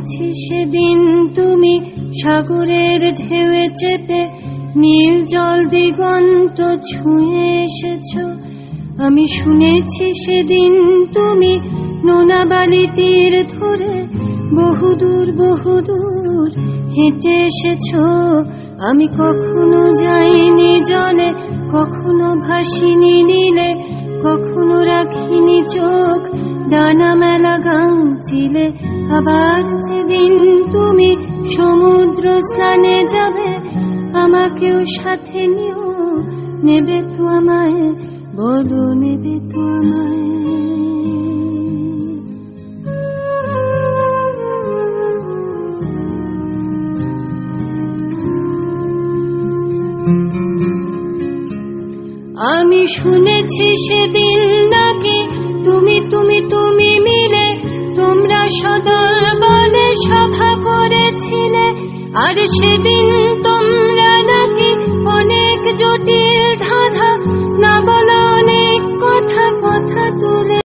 শুনেছি সেদিন তুমি সাগরের ঢেউয়ে চেপে নীল জল দিগন্ত ছুঁয়ে এসেছ। আমি শুনেছি সেদিন তুমি নোনা বালি তীর ধরে বহুদূর বহুদূর হেঁটে এসেছ। আমি কখনো যাইনি জলে, কখনো ভাসিনি নীলে, কখনো রাখিনি চোখ ডানা মেলা গাংচিলে। আবার যেদিন তুমি সমুদ্র স্নানে যাবে, আমাকেও সাথে নিও, নেবে তো আমায়, বলো নেবে তো আমায়। আমি শুনেছি সেদিন নাকি তুমি তুমি তুমি মিলে তোমরা সদল বলে সভা করেছিলে। আর সেদিন তোমরা নাকি অনেক জটিল